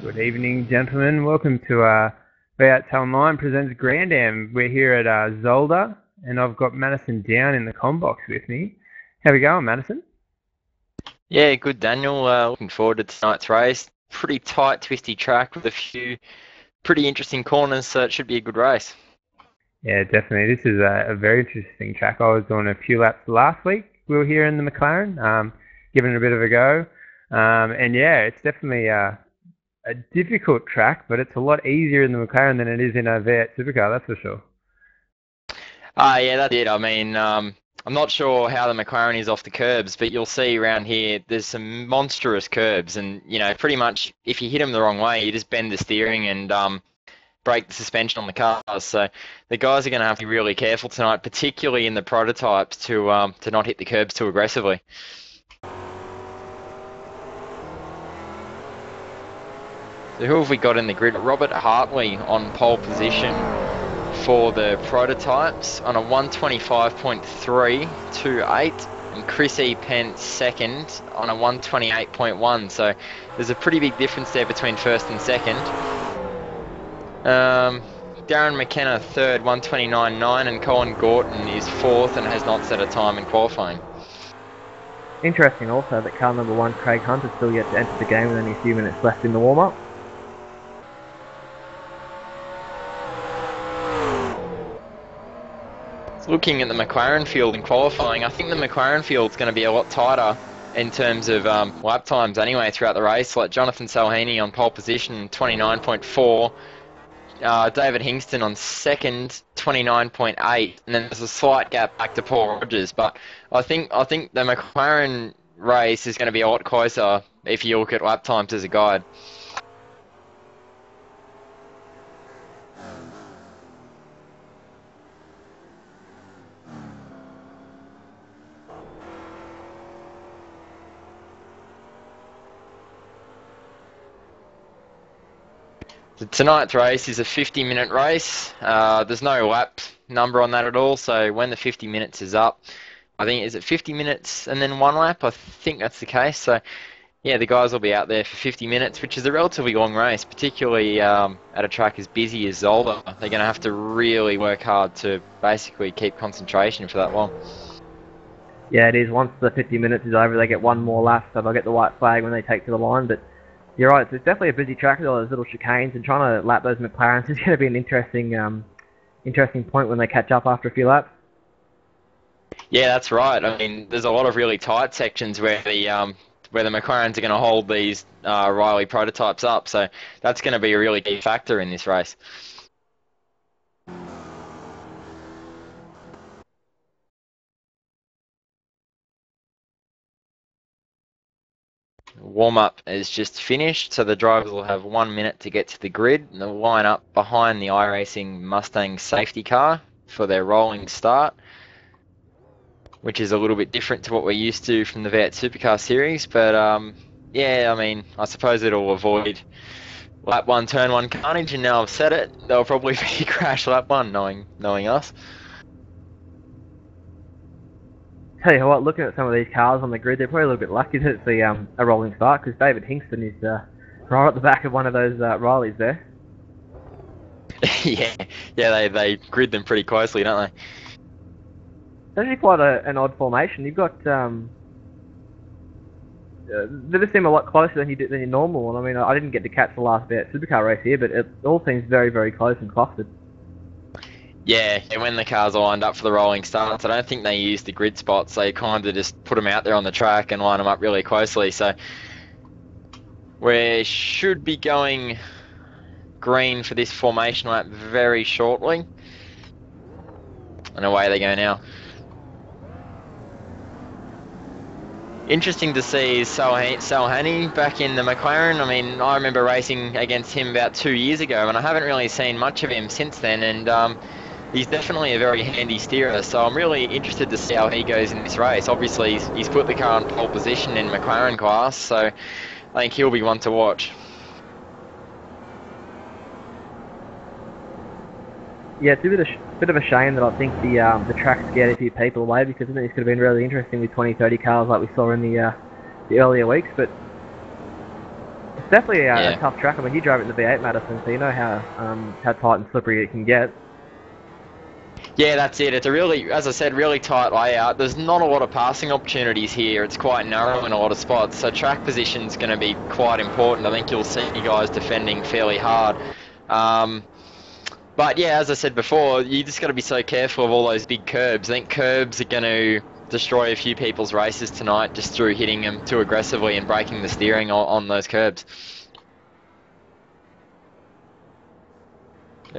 Good evening, gentlemen. Welcome to V8 Online presents Grand Am. We're here at Zolder, and I've got Madison Down in the comm box with me. How we going, Madison? Yeah, good, Daniel. Looking forward to tonight's race. Pretty tight, twisty track with a few pretty interesting corners, so it should be a good race. Yeah, definitely. This is a very interesting track. I was doing a few laps last week. We were here in the McLaren, giving it a bit of a go. And yeah, it's definitely a difficult track, but it's a lot easier in the McLaren than it is in a V8 Supercar, that's for sure. Yeah, that's it. I mean, I'm not sure how the McLaren is off the curbs, but you'll see around here there's some monstrous curbs, and pretty much if you hit them the wrong way, you just bend the steering and break the suspension on the cars. So the guys are going to have to be really careful tonight, particularly in the prototypes, to not hit the curbs too aggressively. So who have we got in the grid? Robert Hartley on pole position for the prototypes on a 125.328, and Chris E. Pence second on a 128.1. So there's a pretty big difference there between first and second. Darren McKenna third, 129.9, and Colin Gorton is fourth and has not set a time in qualifying. Interesting also that car number 1, Craig Hunt, is still yet to enter the game with only a few minutes left in the warm-up. Looking at the McLaren field in qualifying, I think the McLaren field's going to be a lot tighter in terms of lap times anyway throughout the race. Like Jonathan Salhini on pole position, 29.4. David Hingston on second, 29.8, and then there's a slight gap back to Paul Rogers. But I think the McLaren race is going to be a lot closer if you look at lap times as a guide. Tonight's race is a 50-minute race. There's no lap number on that at all, so when the 50 minutes is up, I think, is it 50 minutes and then one lap? I think that's the case. So, yeah, the guys will be out there for 50 minutes, which is a relatively long race, particularly at a track as busy as Zolder. They're going to have to really work hard to basically keep concentration for that long. Yeah, it is. Once the 50 minutes is over, they get one more lap, so they'll get the white flag when they take to the line. But you're right, it's definitely a busy track with all those little chicanes, and trying to lap those McLarens is going to be an interesting point when they catch up after a few laps. Yeah, that's right. I mean, there's a lot of really tight sections where the McLarens are going to hold these Riley prototypes up, so that's going to be a really key factor in this race. Warm-up is just finished, so the drivers will have 1 minute to get to the grid, and they'll line up behind the iRacing Mustang safety car for their rolling start, which is a little bit different to what we're used to from the V8 Supercar series. But yeah, I mean, I suppose it'll avoid lap 1, turn 1 carnage, and now I've said it, there'll probably be crash lap 1, knowing us. Tell you what, looking at some of these cars on the grid, they're probably a little bit lucky that it's a rolling start, because David Hingston is right at the back of one of those Rileys there. yeah, they grid them pretty closely, don't they? It's actually quite an odd formation. You've got they just seem a lot closer than your normal. And I mean, I didn't get to catch the last bit Supercar race here, but it all seems very, very close and clustered. Yeah, when the cars are lined up for the rolling starts, I don't think they use the grid spots. They kind of just put them out there on the track and line them up really closely. So we should be going green for this formation lap very shortly. And away they go now. Interesting to see Salhani back in the McLaren. I mean, I remember racing against him about 2 years ago, and I haven't really seen much of him since then. And he's definitely a very handy steerer, so I'm really interested to see how he goes in this race. Obviously, he's put the car in pole position in McLaren class, so I think he'll be one to watch. Yeah, it's a bit of a shame that I think the track scared a few people away, because I think this could have been really interesting with 20, 30 cars like we saw in the earlier weeks. But definitely a Yeah. tough track. I mean, you drove it in the V8 Madison, so you know how tight and slippery it can get. Yeah, that's it. It's a really, as I said, really tight layout. There's not a lot of passing opportunities here. It's quite narrow in a lot of spots, so track position's going to be quite important. I think you'll see you guys defending fairly hard. But yeah, as I said before, you just got to be so careful of all those big curbs. I think curbs are going to destroy a few people's races tonight just through hitting them too aggressively and breaking the steering on those curbs.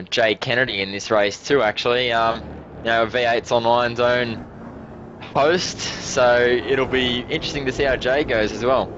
Jay Kennedy in this race too, actually. V8's Online's own host, so it'll be interesting to see how Jay goes as well.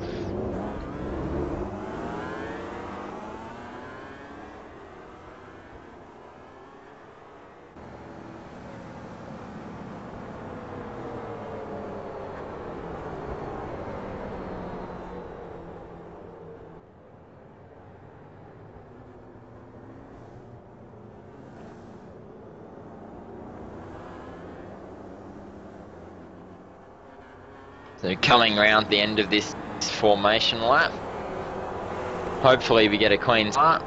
So coming round the end of this formation lap, hopefully we get a clean start.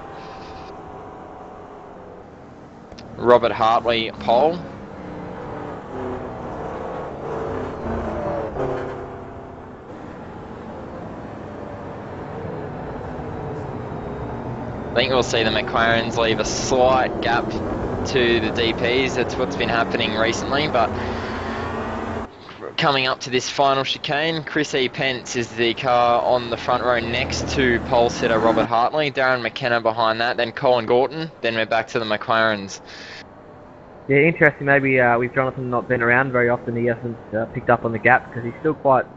Robert Hartley pole. I think we'll see the McLarens leave a slight gap to the DPs. That's what's been happening recently, but coming up to this final chicane, Chris E. Pence is the car on the front row next to pole sitter Robert Hartley, Darren McKenna behind that, then Colin Gorton, then we're back to the McLarens. Yeah, interesting. Maybe with Jonathan not been around very often, he hasn't picked up on the gap because he's still quite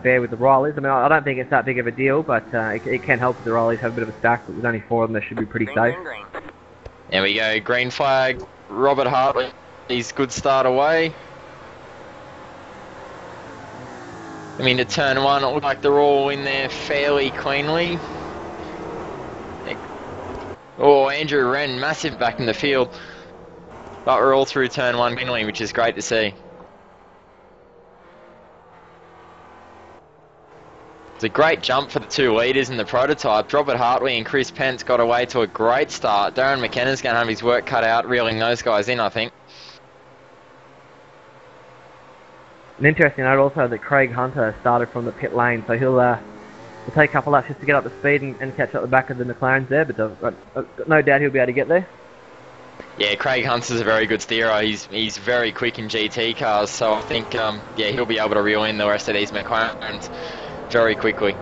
fair with the Rileys. I mean, I don't think it's that big of a deal, but it can help if the Rileys have a bit of a stack, but with only 4 of them, they should be pretty safe. There we go, green flag, Robert Hartley, he's good start away. I mean, to turn 1, it looked like they're all in there fairly cleanly. Oh, Andrew Wren, massive back in the field. But we're all through turn 1 cleanly, which is great to see. It's a great jump for the 2 leaders in the prototype. Robert Hartley and Chris Pence got away to a great start. Darren McKenna's going to have his work cut out reeling those guys in, I think. An interesting note also that Craig Hunter started from the pit lane, so he'll take a couple laps just to get up to speed and catch up the back of the McLarens there, but I've no doubt he'll be able to get there. Yeah, Craig Hunter's a very good steerer. He's very quick in GT cars, so I think he'll be able to reel in the rest of these McLarens very quickly.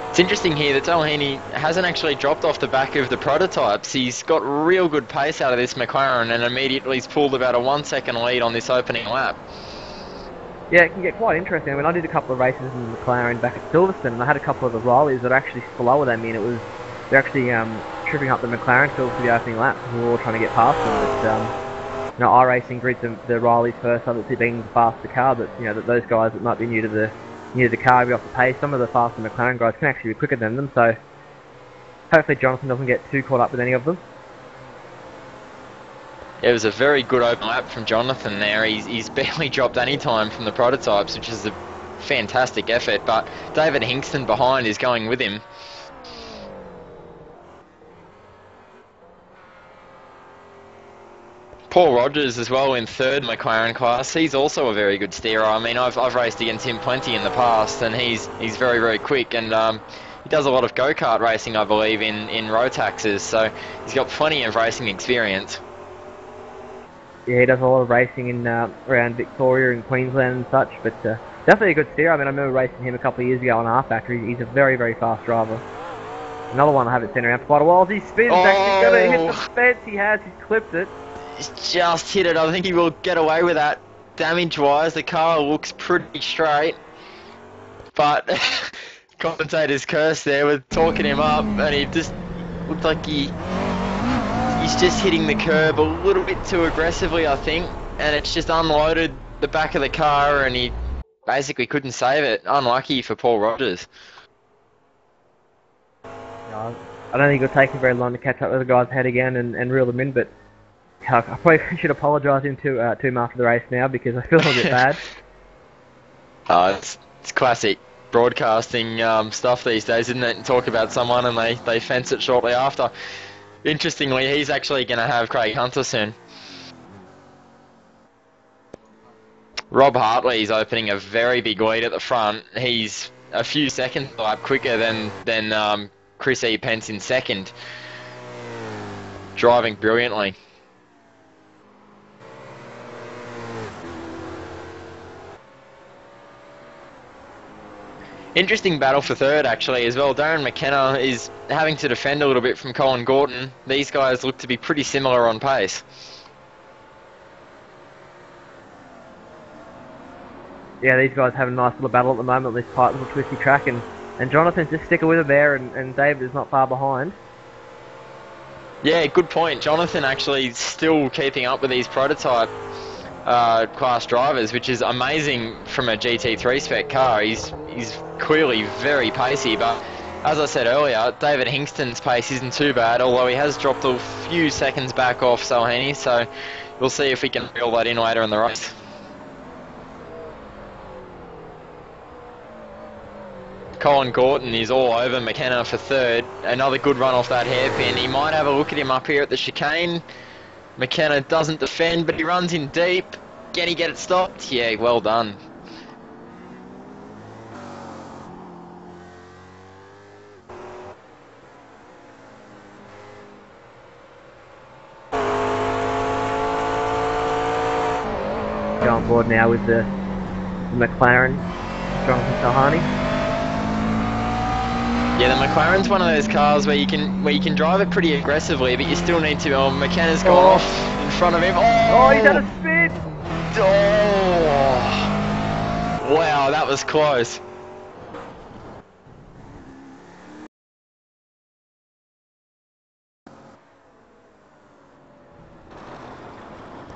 It's interesting here that Delhaney hasn't actually dropped off the back of the prototypes. He's got real good pace out of this McLaren and immediately he's pulled about a 1 second lead on this opening lap. Yeah, it can get quite interesting. I mean, I did a couple of races in the McLaren back at Silverstone, and I had a couple of the Rileys that are actually slower than me, and they're actually tripping up the McLaren field for the opening lap, and we were all trying to get past them. But iRacing grids the Rileys first, obviously being the faster car, but that those guys that might be new to the car, be off the pace. Some of the faster McLaren guys can actually be quicker than them, so hopefully Jonathan doesn't get too caught up with any of them. It was a very good open lap from Jonathan there. He's barely dropped any time from the prototypes, which is a fantastic effort, but David Hingston behind is going with him. Paul Rogers as well in 3rd McLaren class. He's also a very good steerer. I mean, I've raced against him plenty in the past, and he's very, very quick, and he does a lot of go-kart racing, I believe, in Rotaxes, so he's got plenty of racing experience. Yeah, he does a lot of racing in around Victoria and Queensland and such, but definitely a good steerer. I mean, I remember racing him a couple of years ago on R Factory. He's a very, very fast driver. Another one I haven't seen around for quite a while. He spins, actually going to hit the fence. He's clipped it. He's just hit it. I think he will get away with that. Damage-wise, the car looks pretty straight, but commentators cursed there with talking him up, and he just looked like he's just hitting the curb a little bit too aggressively, I think, and it's just unloaded the back of the car, and he basically couldn't save it. Unlucky for Paul Rogers. I don't think it'll take him very long to catch up with the guy's head again and reel them in, but I probably should apologise to him after the race now because I feel a bit bad. It's classic broadcasting stuff these days, isn't it? Talk about someone and they fence it shortly after. Interestingly, he's actually going to have Craig Hunter soon. Rob Hartley's opening a very big lead at the front. He's a few seconds up quicker than Chris E. Pence in second. Driving brilliantly. Interesting battle for third, actually, as well. Darren McKenna is having to defend a little bit from Colin Gorton. These guys look to be pretty similar on pace. Yeah, these guys have a nice little battle at the moment on this tight little twisty track, and Jonathan's just sticking with it there, and David is not far behind. Yeah, good point. Jonathan actually still keeping up with these prototype class drivers, which is amazing from a GT3 spec car. He's clearly very pacey, but as I said earlier, David Hingston's pace isn't too bad, although he has dropped a few seconds back off Salhani, so we'll see if we can reel that in later in the race. Colin Gorton is all over McKenna for third. Another good run off that hairpin. He might have a look at him up here at the chicane. McKenna doesn't defend, but he runs in deep. Can he get it stopped? Yeah, well done. Go on board now with the McLaren, Jonathan Salhani. Yeah, the McLaren's one of those cars where you can drive it pretty aggressively, but you still need to. Oh, McKenna's gone off in front of him. Oh, he's done a spin! Oh, wow, that was close.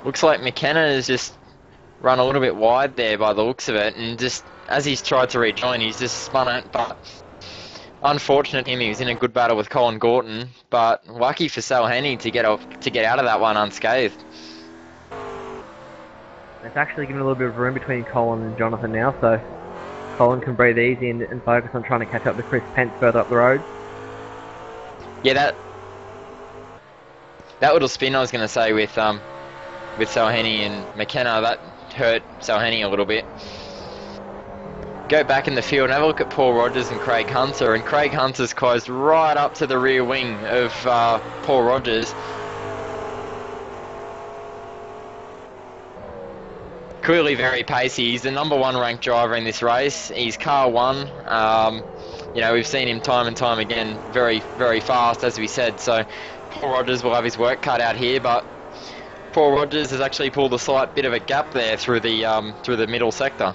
Looks like McKenna has just run a little bit wide there by the looks of it, and just as he's tried to rejoin, he's just spun it, but unfortunate him, he was in a good battle with Colin Gorton, but lucky for Salhani to get out of that one unscathed. It's actually given a little bit of room between Colin and Jonathan now, so Colin can breathe easy and focus on trying to catch up to Chris Pence further up the road. Yeah, that little spin I was going to say with Salhani and McKenna, that hurt Salhani a little bit. Go back in the field and have a look at Paul Rogers and Craig Hunter, and Craig Hunter's closed right up to the rear wing of Paul Rogers. Clearly very pacey. He's the #1 ranked driver in this race. He's car 1. You know, we've seen him time and time again, very, very fast, as we said. So Paul Rogers will have his work cut out here, but Paul Rogers has actually pulled a slight bit of a gap there through the middle sector.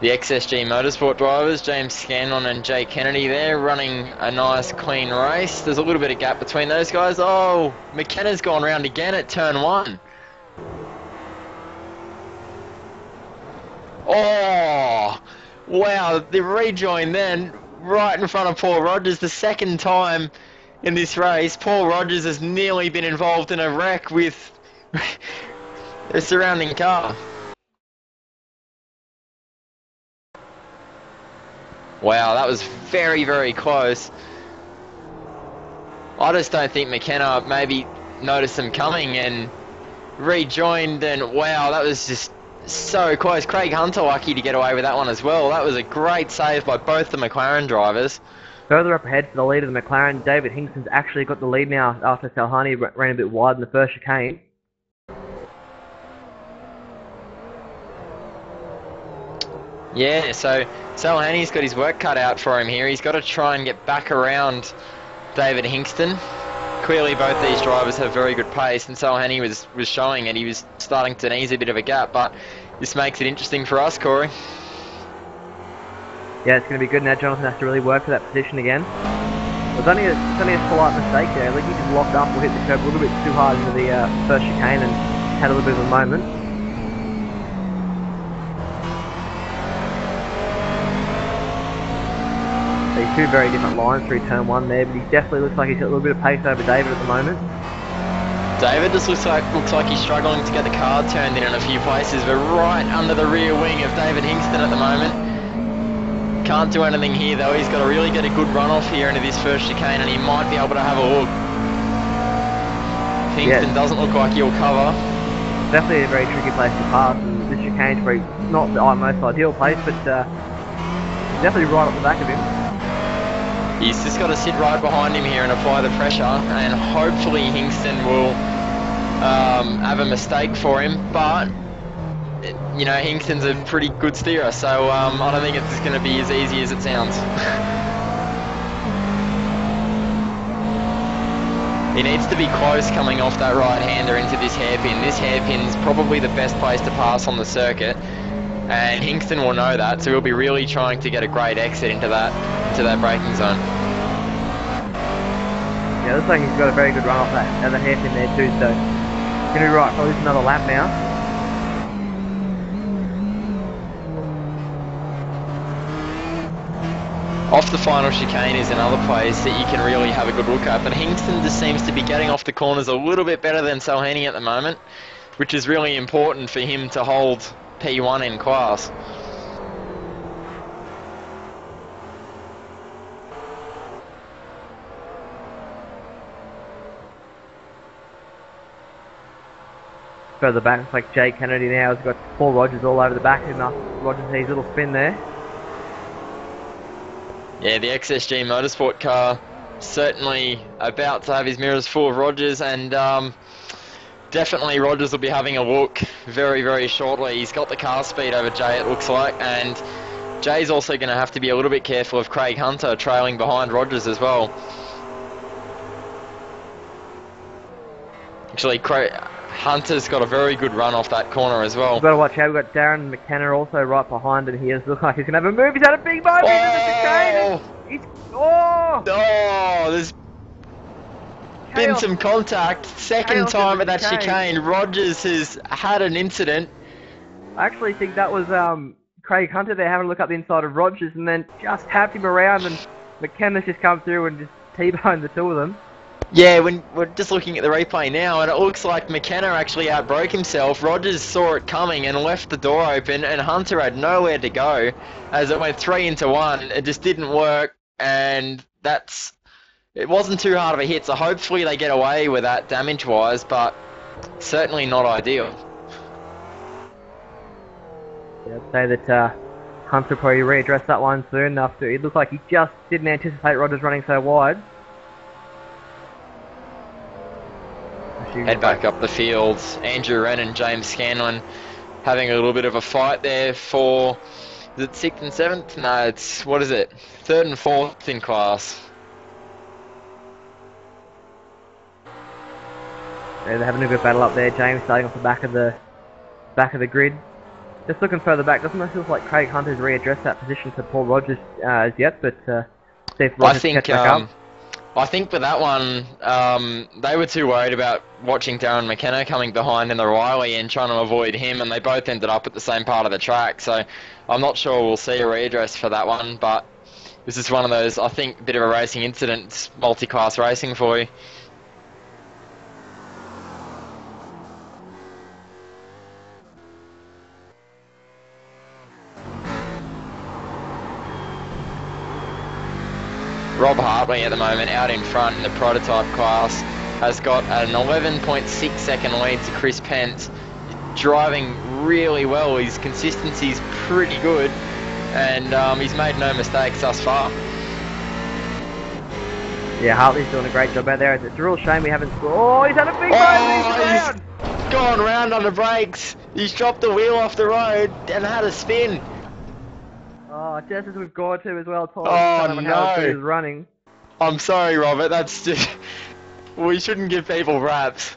The XSG Motorsport drivers, James Scanlon and Jay Kennedy there, running a nice clean race. There's a little bit of gap between those guys. Oh, McKenna's gone round again at turn 1. Oh, wow, the rejoin then, right in front of Paul Rogers, the second time in this race. Paul Rogers has nearly been involved in a wreck with a surrounding car. Wow, that was very, very close. I just don't think McKenna maybe noticed them coming and rejoined, and wow, that was just so close. Craig Hunter lucky to get away with that one as well. That was a great save by both the McLaren drivers. Further up ahead for the lead of the McLaren, David Hingston's actually got the lead now after Salhani ran a bit wide in the first chicane. Yeah, so Salhani's got his work cut out for him here. He's got to try and get back around David Hingston. Clearly both these drivers have very good pace, and Salhani was showing it. He was starting to ease a bit of a gap, but this makes it interesting for us, Corey. Yeah, it's going to be good now. Jonathan has to really work for that position again. It's only a slight mistake there. I think he just locked up or hit the curb a little bit too hard into the first chicane and had a little bit of a moment. Two very different lines through turn 1 there, but he definitely looks like he's got a little bit of pace over David at the moment. David just looks like he's struggling to get the car turned in a few places. We're right under the rear wing of David Hingston at the moment. Can't do anything here though. He's got to really get a good run off here into this first chicane, and he might be able to have a look. Hingston doesn't look like he'll cover. Definitely a very tricky place to pass, and this chicane's probably not the most ideal place, but definitely right up the back of him. He's just got to sit right behind him here and apply the pressure, and hopefully Hingston will have a mistake for him, but you know, Hingston's a pretty good steerer, so I don't think it's going to be as easy as it sounds. He needs to be close coming off that right-hander into this hairpin. This hairpin's probably the best place to pass on the circuit, and Hingston will know that, so he'll be really trying to get a great exit into that braking zone. Yeah, looks like he's got a very good run off that other hairpin there too, so he's going to be right for at least another lap now. Off the final chicane is another place that you can really have a good look at, but Hingston just seems to be getting off the corners a little bit better than Salhini at the moment, which is really important for him to hold P1 in class. Further back, looks like Jay Kennedy now has got Paul Rogers all over the back, and Rogers sees a little spin there. Yeah, the XSG Motorsport car certainly about to have his mirrors full of Rogers, and definitely Rogers will be having a look very, very shortly. He's got the car speed over Jay, it looks like, and Jay's also going to have to be a little bit careful of Craig Hunter trailing behind Rogers as well. Actually, Hunter's got a very good run off that corner as well. We've got to watch out. We've got Darren McKenna also right behind him here. Looks like he's going to have a move. He's had a big moment into the chicane. Oh, there's been some contact. Second time at that chicane. Rogers has had an incident. I actually think that was Craig Hunter there having a look up the inside of Rogers, and then just tapped him around, and McKenna's just come through and just T-boned the two of them. Yeah, when we're just looking at the replay now, and it looks like McKenna actually outbroke himself. Rogers saw it coming and left the door open, and Hunter had nowhere to go as it went 3 into 1. It just didn't work, and it wasn't too hard of a hit, so hopefully they get away with that damage-wise, but certainly not ideal. Yeah, I'd say that Hunter probably readdressed that one soon after. It looked like he just didn't anticipate Rogers running so wide. Head back up the field. Andrew Wren and James Scanlon having a little bit of a fight there for, is it 6th and 7th? No, it's, what is it? 3rd and 4th in class. Yeah, they're having a good battle up there. James starting off the back of the grid. Just looking further back, doesn't it feel like Craig Hunter's readdressed that position to Paul Rogers as yet, but see if Rogers can catch back up. I think with that one, they were too worried about watching Darren McKenna coming behind in the Riley and trying to avoid him, and they both ended up at the same part of the track, so I'm not sure we'll see a readdress for that one, but this is one of those, I think, bit of a racing incident, multi-class racing for you. Rob Hartley at the moment out in front in the prototype class has got an 11.6 second lead to Chris Pence, driving really well. His consistency's pretty good, and he's made no mistakes thus far. Yeah, Hartley's doing a great job out there. It's a real shame we haven't scored. Oh, he's had a big moment. He's gone round on the brakes. He's dropped the wheel off the road and had a spin. Oh, just as we've gone to as well, Tom. Oh, no. How he's running. I'm sorry, Robert. That's just... we shouldn't give people raps.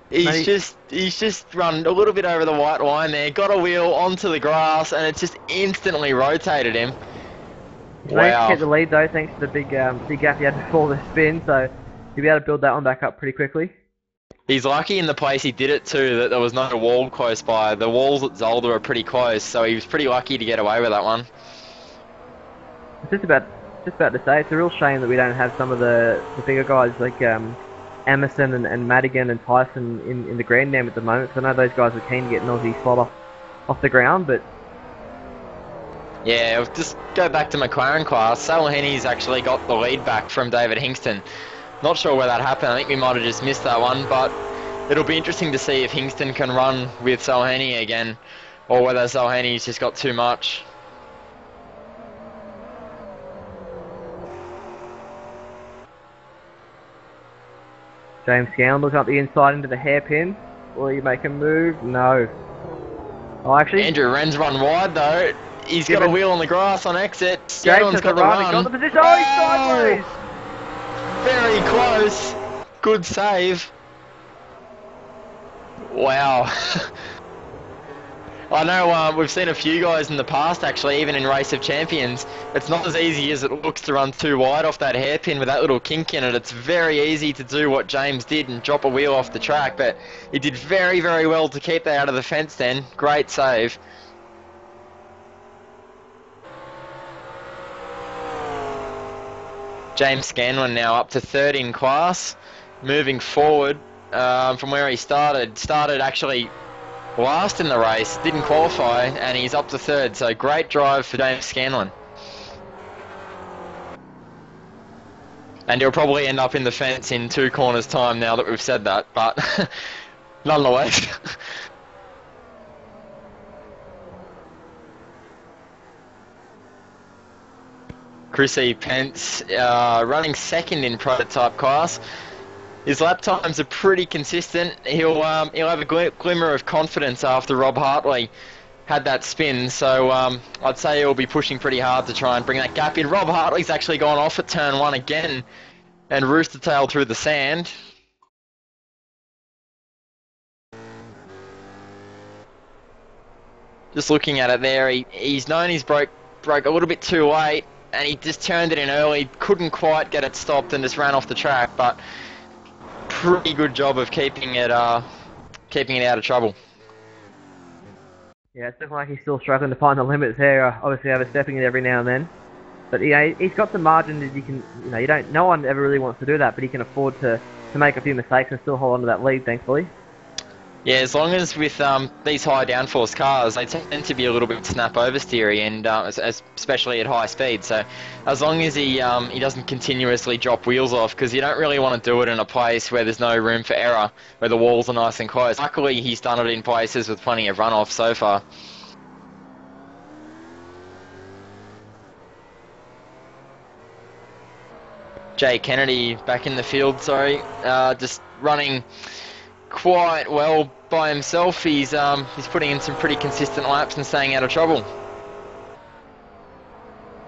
He's just run a little bit over the white line there, got a wheel onto the grass, and it's just instantly rotated him. He's managed to get the lead though, thanks to the big gap he had before the spin, so he'll be able to build that one back up pretty quickly. He's lucky in the place he did it to that there was no wall close by. The walls at Zolder are pretty close, so he was pretty lucky to get away with that one. Just about to say, it's a real shame that we don't have some of the bigger guys like Emerson and Madigan and Tyson in the green name at the moment. So I know those guys are keen to get an Aussie slot off the ground, but yeah, just go back to McLaren class. Sal Henny's actually got the lead back from David Hingston. Not sure where that happened. I think we might have just missed that one, but it'll be interesting to see if Hingston can run with Salhani again, or whether Salhani's just got too much. James Scanlon looking up the inside into the hairpin. Will he make a move? No. Oh, actually, Andrew Wren's run wide though. He's got a wheel on the grass on exit. James Scanlon's has got the the run. He's run. got the position. Oh, he's sideways. Very close. Good save. Wow. I know we've seen a few guys in the past actually, even in Race of Champions. It's not as easy as it looks to run too wide off that hairpin with that little kink in it. It's very easy to do what James did and drop a wheel off the track, but he did very, very well to keep that out of the fence then. Great save. James Scanlon now up to third in class, moving forward from where he started. Started actually last in the race, didn't qualify, and he's up to third. So great drive for James Scanlon. And he'll probably end up in the fence in 2 corners time now that we've said that, but nonetheless. Chris E. Pence running second in prototype class. His lap times are pretty consistent. He'll have a glimmer of confidence after Rob Hartley had that spin, so I'd say he'll be pushing pretty hard to try and bring that gap in. Rob Hartley's actually gone off at turn 1 again and rooster tailed through the sand. Just looking at it there, he's known he's broke a little bit too late, and he just turned it in early, couldn't quite get it stopped and just ran off the track, but pretty good job of keeping it out of trouble. Yeah, it's looking like he's still struggling to find the limits there. Obviously overstepping it every now and then. But he's got the margin that you can, no one ever really wants to do that, but he can afford to make a few mistakes and still hold on to that lead, thankfully. Yeah, as long as with these high downforce cars, they tend to be a little bit snap oversteery, and especially at high speed. So as long as he doesn't continuously drop wheels off, because you don't really want to do it in a place where there's no room for error, where the walls are nice and close. Luckily, he's done it in places with plenty of runoff so far. Jay Kennedy back in the field, sorry, just running quite well by himself. He's putting in some pretty consistent laps and staying out of trouble.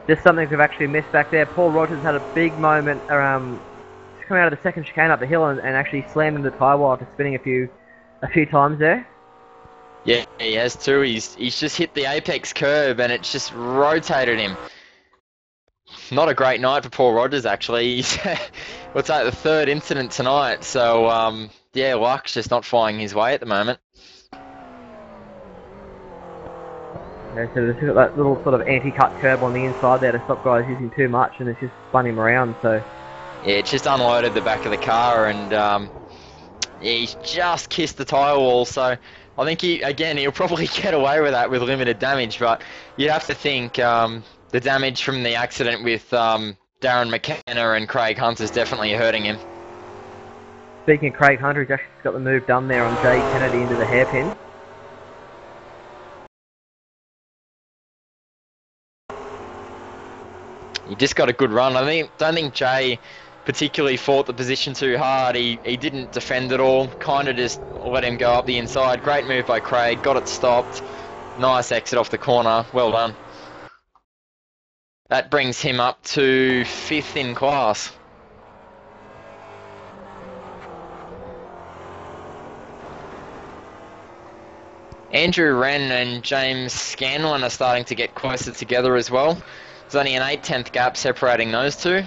Just something we've actually missed back there. Paul Rogers had a big moment just coming out of the second chicane up the hill and actually slammed into the tyre wall after spinning a few times there. Yeah, he has too. He's just hit the apex curb and it's just rotated him. Not a great night for Paul Rogers, actually. He's what's that, the third incident tonight, so yeah, luck's just not flying his way at the moment. Yeah, so they've got that little sort of anti-cut curb on the inside there to stop guys using too much, and it's just spun him around, so... Yeah, it's just unloaded the back of the car, and yeah, he's just kissed the tyre wall, so I think he'll probably get away with that with limited damage, but you'd have to think the damage from the accident with Darren McKenna and Craig Hunt is definitely hurting him. Speaking of Craig Hunter, he's actually got the move done there on Jay Kennedy into the hairpin. He just got a good run. Don't think Jay particularly fought the position too hard. He didn't defend at all. Kind of just let him go up the inside. Great move by Craig. Got it stopped. Nice exit off the corner. Well done. That brings him up to 5th in class. Andrew Wren and James Scanlon are starting to get closer together as well. There's only an 8/10 gap separating those two.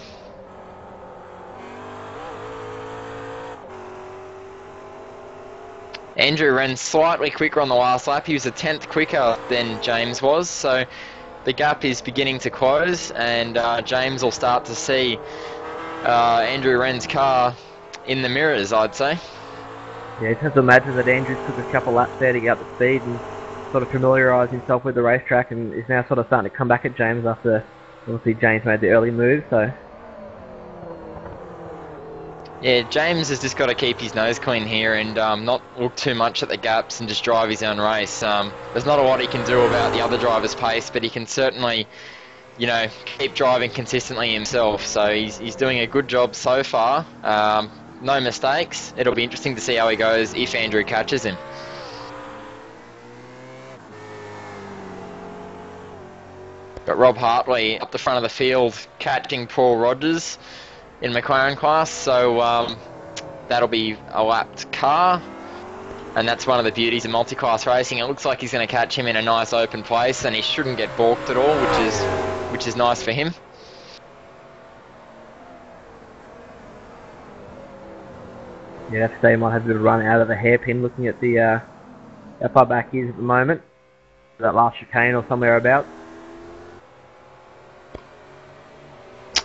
Andrew Wren slightly quicker on the last lap. He was a 10th quicker than James was, so the gap is beginning to close, and James will start to see Andrew Wren's car in the mirrors, I'd say. Yeah, you have to imagine that Andrews took a couple laps there to get up to speed and sort of familiarise himself with the racetrack, and is now sort of starting to come back at James after obviously James made the early move. So yeah, James has just got to keep his nose clean here and not look too much at the gaps and just drive his own race. There's not a lot he can do about the other driver's pace, but he can certainly, you know, keep driving consistently himself. So he's doing a good job so far. No mistakes. It'll be interesting to see how he goes if Andrew catches him. Got Rob Hartley up the front of the field catching Paul Rogers in McLaren class, so that'll be a lapped car, and that's one of the beauties of multi-class racing. It looks like he's going to catch him in a nice open place, and he shouldn't get balked at all, which is nice for him. yeah, today might have a bit of run out of the hairpin looking at the how far back he is at the moment. That last chicane or somewhere about.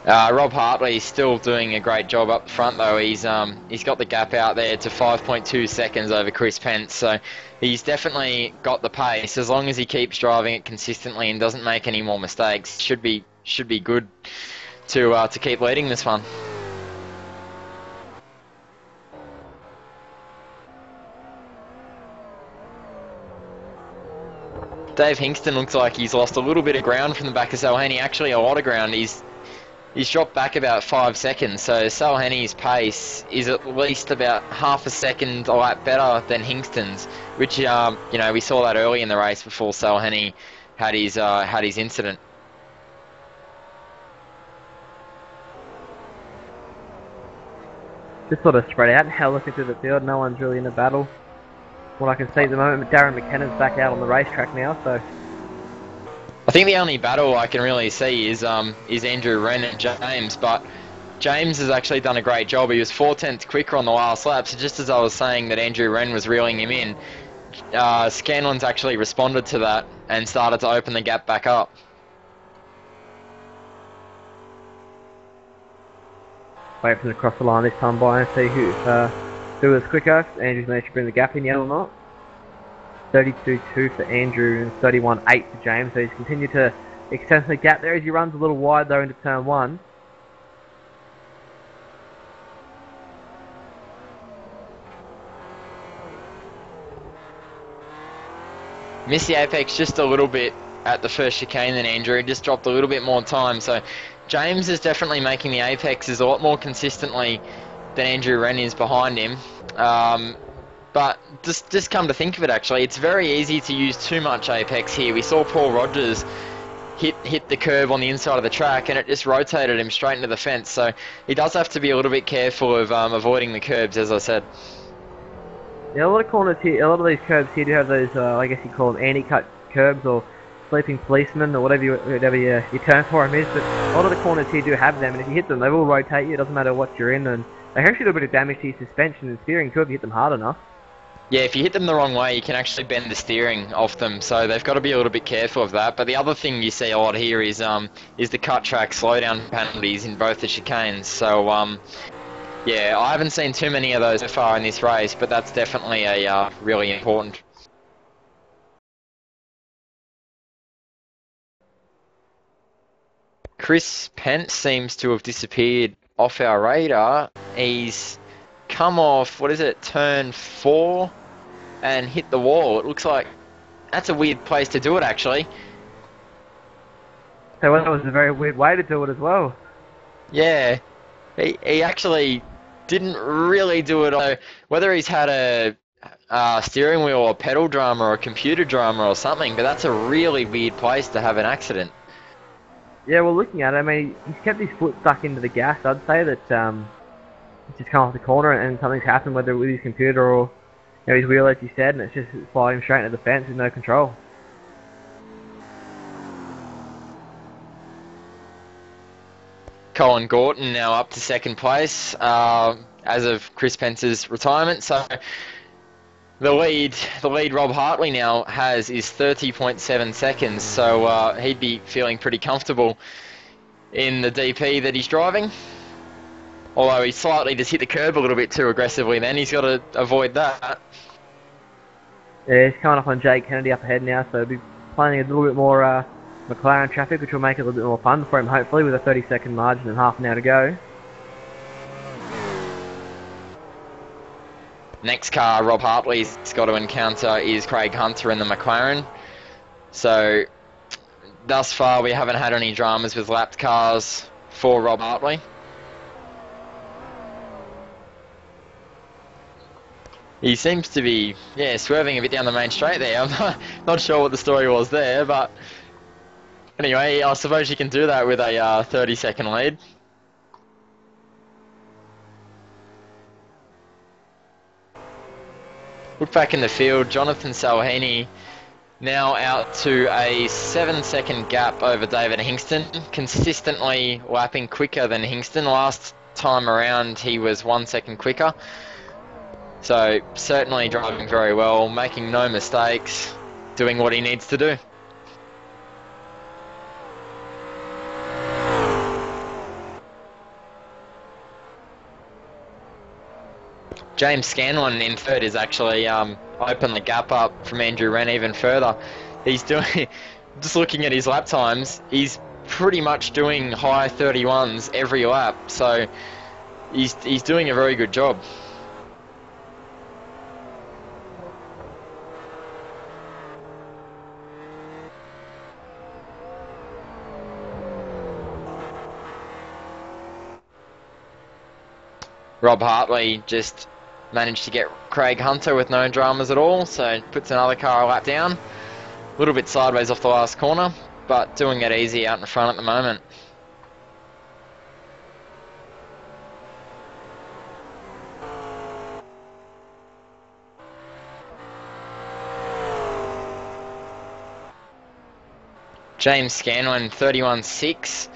Rob Hartley's still doing a great job up front though. He's got the gap out there to 5.2 seconds over Chris Pence, so he's definitely got the pace. As long as he keeps driving it consistently and doesn't make any more mistakes, should be good to keep leading this one. Dave Hingston looks like he's lost a little bit of ground from the back of Salhani. Actually, a lot of ground. He's dropped back about 5 seconds, so Salhani's pace is at least about half a second a lap better than Hingston's, which you know, we saw that early in the race before Salhani had his incident. Just sort of spread out and hell looking through the field. No one's really in a battle. What I can see at the moment, Darren McKennan's back out on the racetrack now, so I think the only battle I can really see is Andrew Wren and James, but James has actually done a great job. He was 4/10 quicker on the last lap, so just as I was saying that Andrew Wren was reeling him in, Scanlon's actually responded to that and started to open the gap back up. wait for them to cross the line this time by and see who was quicker. Andrew's managed to bring the gap in yet or not. 32.2 for Andrew and 31.8 for James, so he's continued to extend the gap there as he runs a little wide though into turn 1. Missed the apex just a little bit at the first chicane than Andrew, just dropped a little bit more time, so James is definitely making the apexes a lot more consistently than Andrew Wren is behind him. But just come to think of it, actually, it's very easy to use too much apex here. We saw Paul Rogers hit the curb on the inside of the track, and it just rotated him straight into the fence. So he does have to be a little bit careful of avoiding the curbs, as I said. Yeah, a lot of corners here, a lot of these curbs here do have those, I guess you call them anti-cut curbs or sleeping policemen or whatever your term for them is. But a lot of the corners here do have them, and if you hit them, they will rotate you. It doesn't matter what you're in, and they can actually do a bit of damage to your suspension and steering too if you hit them hard enough. Yeah, if you hit them the wrong way, you can actually bend the steering off them, so they've got to be a little bit careful of that. But the other thing you see a lot here is the cut track slowdown penalties in both the chicanes. So yeah, I haven't seen too many of those so far in this race, but that's definitely a really important. Chris Pence seems to have disappeared off our radar. He's come off, what is it, turn 4 and hit the wall. It looks like that's a weird place to do it, actually. So that was a very weird way to do it as well. Yeah, he actually didn't really do it. Whether he's had a steering wheel or pedal drama or a computer drama or something, but that's a really weird place to have an accident. Yeah, well, looking at it, I mean, he's kept his foot stuck into the gas. I'd say that he's just come off the corner and something's happened, whether with his computer or his wheel, as you said, and it's just sliding straight into the fence with no control. Colin Gorton now up to second place as of Chris Pence's retirement. So the lead Rob Hartley now has is 30.7 seconds. So he'd be feeling pretty comfortable in the DP that he's driving. Although he slightly just hit the curb a little bit too aggressively then. He's got to avoid that. Yeah, he's coming up on Jay Kennedy up ahead now, so he'll be playing a little bit more McLaren traffic, which will make it a little bit more fun for him, hopefully, with a 30-second margin and half an hour to go. Next car Rob Hartley's got to encounter is Craig Hunter in the McLaren. So, thus far we haven't had any dramas with lapped cars for Rob Hartley. He seems to be, swerving a bit down the main straight there. I'm not sure what the story was there, but anyway, I suppose you can do that with a 30-second lead. Look back in the field, Jonathan Salhini now out to a 7-second gap over David Hingston, consistently lapping quicker than Hingston. Last time around he was 1 second quicker. So certainly driving very well, making no mistakes, doing what he needs to do. James Scanlon in third is actually opened the gap up from Andrew Wren even further. He's doing, just looking at his lap times, he's pretty much doing high 31s every lap, so he's doing a very good job. Rob Hartley just managed to get Craig Hunter with no dramas at all, so puts another car a lap down. A little bit sideways off the last corner, but doing it easy out in front at the moment. James Scanlon, 31.6.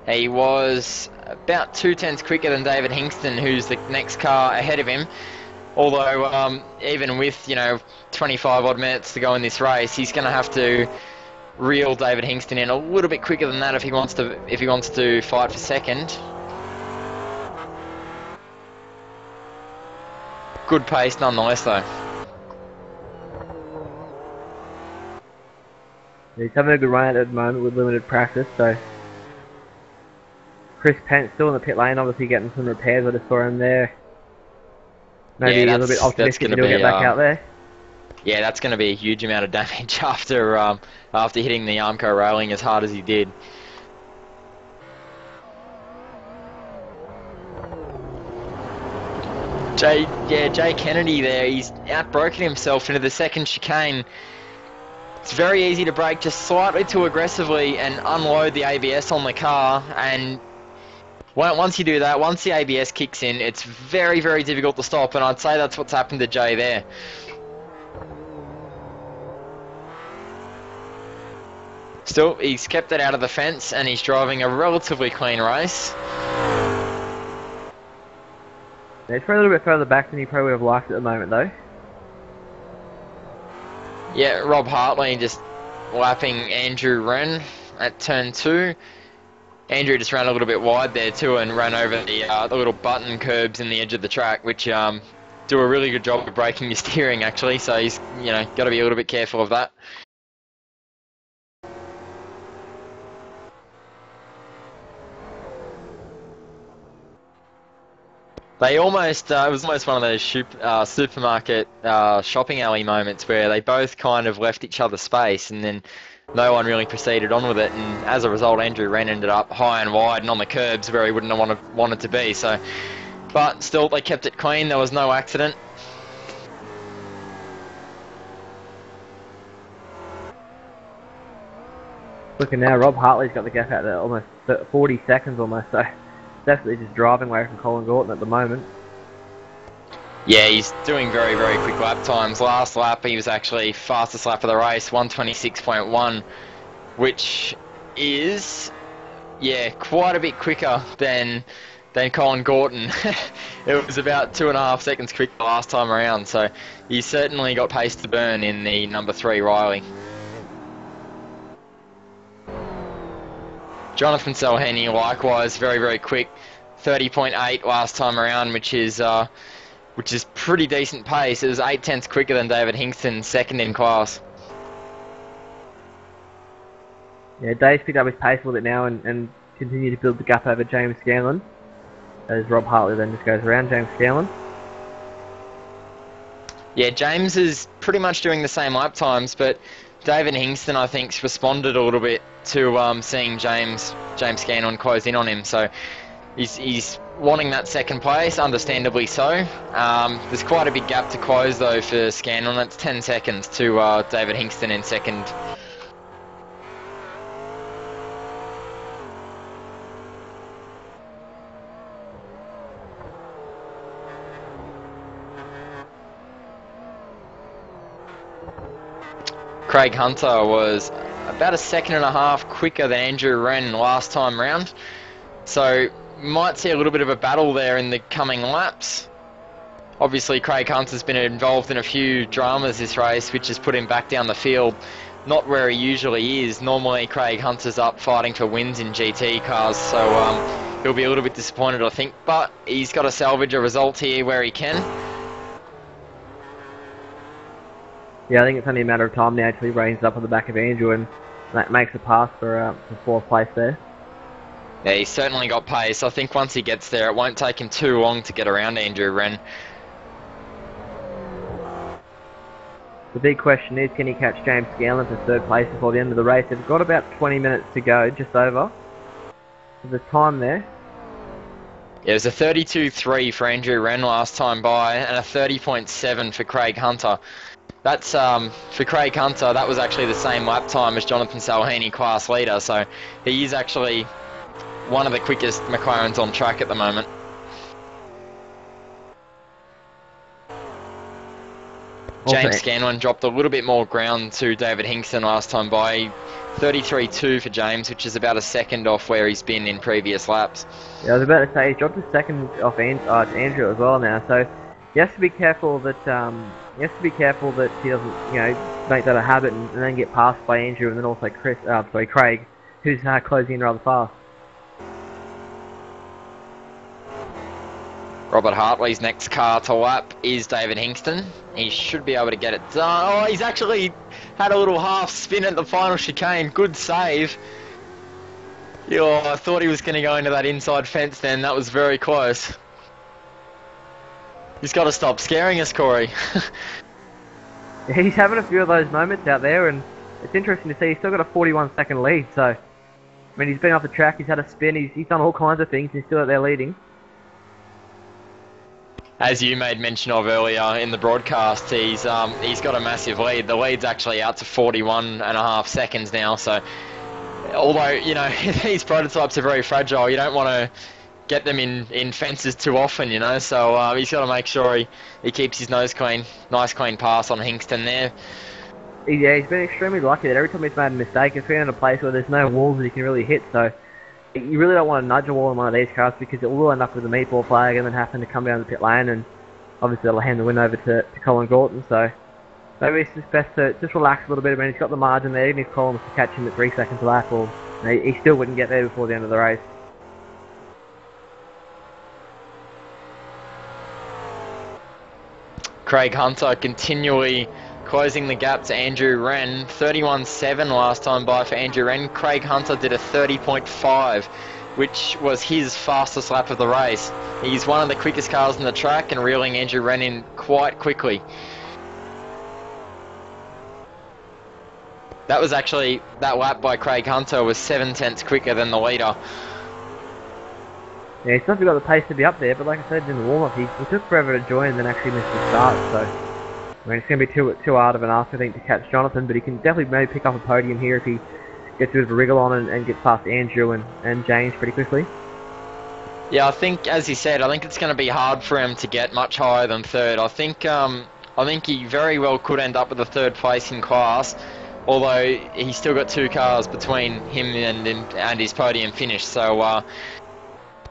He was about 2/10 quicker than David Hingston, who's the next car ahead of him. Although, even with 25 odd minutes to go in this race, he's going to have to reel David Hingston in a little bit quicker than that if he wants to fight for second. Good pace nonetheless, though. He's having a good run at the moment with limited practice, so Chris Pence still in the pit lane, obviously getting some repairs. I just saw him there. Maybe a little bit optimistic he'll get back out there. Yeah, that's going to be a huge amount of damage after hitting the Armco railing as hard as he did. Jay Kennedy there, he's outbroken himself into the second chicane. It's very easy to brake just slightly too aggressively and unload the ABS on the car, and once you do that, once the ABS kicks in, it's very, very difficult to stop, and I'd say that's what's happened to Jay there. Still, he's kept it out of the fence, and he's driving a relatively clean race. He's probably a little bit further back than he probably would have liked at the moment, though. Yeah, Rob Hartley just lapping Andrew Wren at turn 2. Andrew just ran a little bit wide there too and ran over the little button curbs in the edge of the track, which do a really good job of braking your steering actually, so he's got to be a little bit careful of that. They almost, it was almost one of those supermarket shopping alley moments where they both kind of left each other space and then no one really proceeded on with it, and as a result Andrew Wren ended up high and wide and on the curbs where he wouldn't have wanted to be. So, but still they kept it clean, there was no accident. Looking now, Rob Hartley's got the gap out there almost 40 seconds almost, so definitely just driving away from Colin Gorton at the moment. Yeah, he's doing very, very quick lap times. Last lap, he was actually fastest lap of the race, 126.1, which is, quite a bit quicker than Colin Gorton. It was about 2.5 seconds quicker last time around, so he's certainly got pace to burn in the number 3 Riley. Jonathan Salhini, likewise, very, very quick. 30.8 last time around, which is pretty decent pace. It was 8 tenths quicker than David Hingston, second in class. Yeah, Dave's picked up his pace a little bit now and continue to build the gap over James Scanlon, as Rob Hartley then just goes around James Scanlon. Yeah, James is pretty much doing the same lap times, but David Hingston, I think, responded a little bit to seeing James Scanlon close in on him. So he's wanting that second place, understandably so. There's quite a big gap to close, though, for Scanlon. That's 10 seconds to David Hingston in second. Craig Hunter was about a second and a half quicker than Andrew Wren last time round. So might see a little bit of a battle there in the coming laps. Obviously Craig Hunter's been involved in a few dramas this race, which has put him back down the field, not where he usually is. Normally Craig Hunter's up fighting for wins in GT cars, so he'll be a little bit disappointed, I think, but he's got to salvage a result here where he can. Yeah, I think it's only a matter of time now until he reins up on the back of Andrew, and that makes a pass for fourth place there. Yeah, he's certainly got pace. I think once he gets there, it won't take him too long to get around Andrew Wren. The big question is, can he catch James Scanlon for third place before the end of the race? They've got about 20 minutes to go, just over. There's time there. Yeah, it was a 32.3 for Andrew Wren last time by, and a 30.7 for Craig Hunter. That's, for Craig Hunter, that was actually the same lap time as Jonathan Salhini, class leader, so he is actually one of the quickest McLarens on track at the moment. James Scanlon dropped a little bit more ground to David Hingston last time by. 33.2 for James, which is about a second off where he's been in previous laps. Yeah, I was about to say, he's dropped a second off Andrew as well now, so he has to be careful that he doesn't, make that a habit and then get passed by Andrew and then also Craig, who's closing in rather fast. Robert Hartley's next car to lap is David Hingston. He should be able to get it done. Oh, he's actually had a little half spin at the final chicane. Good save. I thought he was going to go into that inside fence then. That was very close. He's got to stop scaring us, Corey. Yeah, he's having a few of those moments out there, and it's interesting to see he's still got a 41-second lead. So, I mean, he's been off the track, he's had a spin, he's done all kinds of things, he's still out there leading. As you made mention of earlier in the broadcast, he's got a massive lead. The lead's actually out to 41.5 seconds now. So, although these prototypes are very fragile, you don't want to get them in fences too often, So he's got to make sure he keeps his nose clean. Nice clean pass on Hingston there. Yeah, he's been extremely lucky that every time he's made a mistake, it's been in a place where there's no walls that he can really hit. So you really don't want to nudge a wall in one of these cars because it will end up with a meatball flag and then happen to come down the pit lane, and obviously that'll hand the win over to Colin Gorton. So maybe it's just best to just relax a little bit. I mean, he's got the margin there, even if Colin was to catch him at 3 seconds a lap, or he still wouldn't get there before the end of the race. Craig Hunter continually closing the gap to Andrew Wren. 31.7 last time by for Andrew Wren. Craig Hunter did a 30.5, which was his fastest lap of the race. He's one of the quickest cars on the track and reeling Andrew Wren in quite quickly. That lap by Craig Hunter was 7 tenths quicker than the leader. Yeah, he's definitely got the pace to be up there, but like I said in the warm-up, he took forever to join and then actually missed the start, so I mean, it's going to be too hard of an ask, I think, to catch Jonathan, but he can definitely maybe pick up a podium here if he gets a bit of a wriggle on and gets past Andrew and James pretty quickly. Yeah, I think, as he said, I think it's going to be hard for him to get much higher than third. I think he very well could end up with a third place in class, although he's still got 2 cars between him and his podium finish, so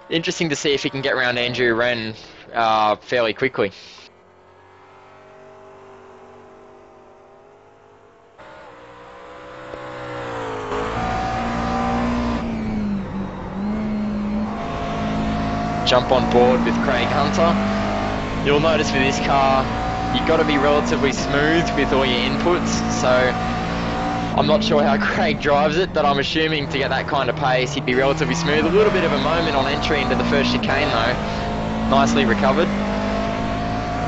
interesting to see if he can get around Andrew Wren fairly quickly. jump on board with Craig Hunter. You'll notice with this car, you've got to be relatively smooth with all your inputs, so I'm not sure how Craig drives it, but I'm assuming to get that kind of pace, he'd be relatively smooth. A little bit of a moment on entry into the first chicane though, nicely recovered.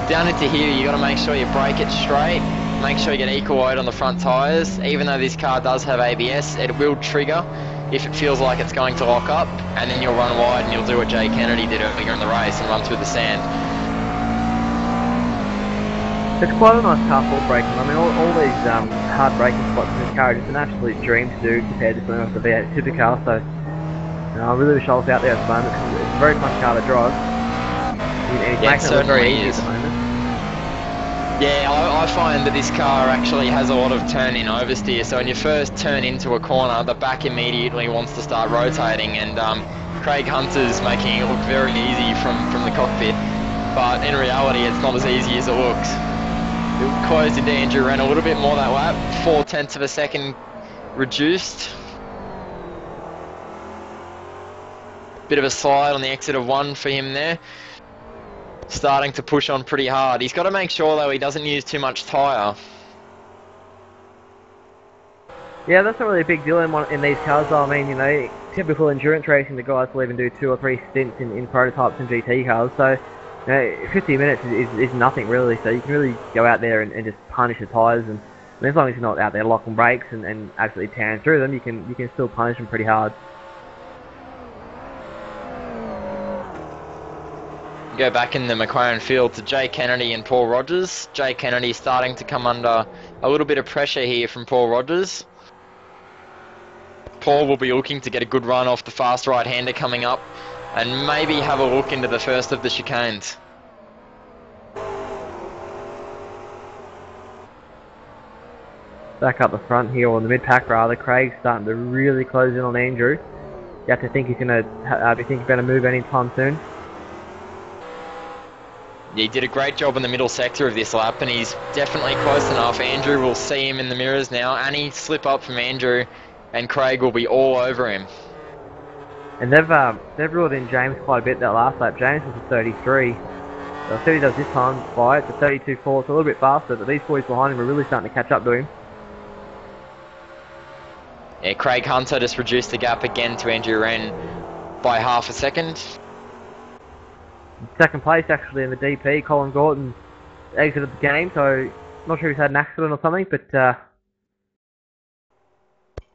Down into here, you got to make sure you brake it straight, make sure you get equal load on the front tyres. Even though this car does have ABS, it will trigger if it feels like it's going to lock up, and then you'll run wide and you'll do what Jay Kennedy did earlier in the race and run through the sand. It's quite a nice car for braking. I mean, all these hard braking spots in this car are just an absolute dream to do compared to something like the V8 Supercar, so I really wish I was out there at the moment because it's a very fun car to drive. And he's making it look very easy at the moment. Yeah, I find that this car actually has a lot of turn-in oversteer, so when you first turn into a corner, the back immediately wants to start rotating, and Craig Hunter's making it look very easy from the cockpit, but in reality it's not as easy as it looks. It closed into Andrew Wren a little bit more that lap, 0.4 of a second reduced. Bit of a slide on the exit of 1 for him there. Starting to push on pretty hard. He's got to make sure though he doesn't use too much tyre. Yeah, that's not really a big deal in these cars though. I mean, typical endurance racing, the guys will even do 2 or 3 stints in prototypes and GT cars, so 50 minutes is nothing really, so you can really go out there and just punish the tyres, and as long as you're not out there locking brakes and absolutely tearing through them, you can still punish them pretty hard. Go back in the McLaren field to Jay Kennedy and Paul Rogers. Jay Kennedy starting to come under a little bit of pressure here from Paul Rogers. Paul will be looking to get a good run off the fast right-hander coming up and maybe have a look into the first of the chicanes. Back up the front here, or the mid-pack rather, Craig's starting to really close in on Andrew. You have to think he's going to be thinking about a move anytime soon. Yeah, he did a great job in the middle sector of this lap, and he's definitely close enough. Andrew will see him in the mirrors now. Any slip up from Andrew, and Craig will be all over him. And they've ruled in James quite a bit that last lap. James was a 33. So 30 does this time by it's a 32.4. It's a little bit faster, but these boys behind him are really starting to catch up to him. Yeah, Craig Hunter just reduced the gap again to Andrew Wren by half a second. Second place actually in the DP, Colin Gorton exited the game, so not sure if he's had an accident or something, but